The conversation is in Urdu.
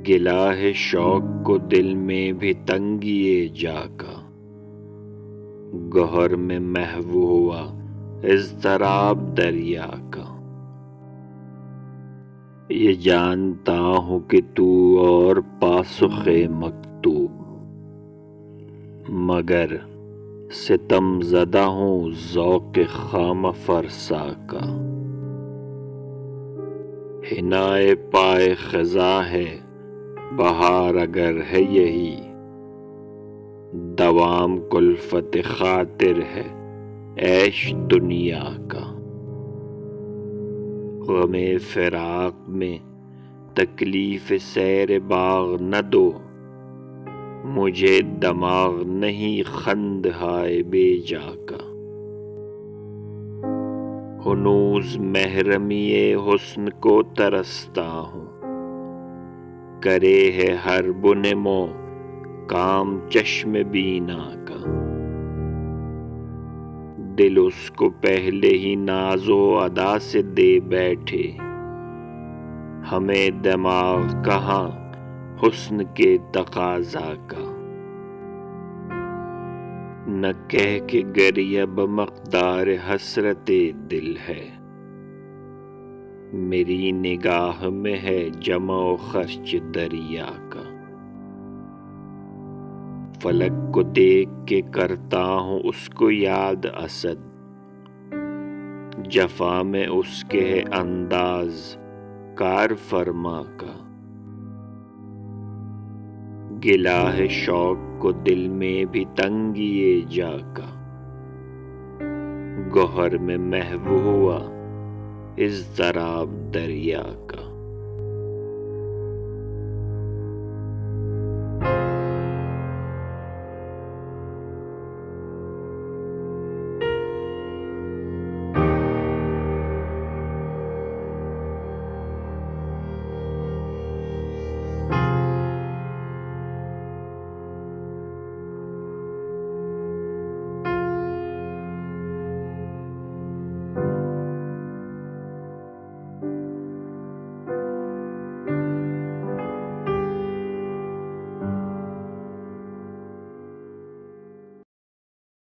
گلا ہے شوق کو دل میں بھی تنگیے جا کا، گوہر میں محو ہوا اضطراب دریا کا۔ یہ جانتا ہوں کہ تو اور پاسخ مکتوب، مگر ستم زدہ ہوں ذوق خام فرسا کا۔ حنائے پائے خزاں ہے بہار اگر ہے یہی، دوام کلفت خاطر ہے عیش دنیا کا۔ غم فراق میں تکلیف سیر باغ نہ دو، مجھے دماغ نہیں خندہائے بے جا کا۔ ہنوز محرمی حسن کو ترستا ہوں، کرے ہے ہر بنمو کام چشم بینا کا۔ دل اس کو پہلے ہی ناز و ادا سے دے بیٹھے، ہمیں دماغ کہاں حسن کے تقاضا کا۔ نہ کہہ کہ گریب مقدار حسرت دل ہے، میری نگاہ میں ہے جمع و خرچ دریا کا۔ فلک کو دیکھ کے کرتا ہوں اس کو یاد اسد، جفا میں اس کے ہے انداز کار فرما کا۔ گلا ہے شوق کو دل میں بھی تنگیے جا کا، گوہر میں محو ہوا اضطراب دریا کا۔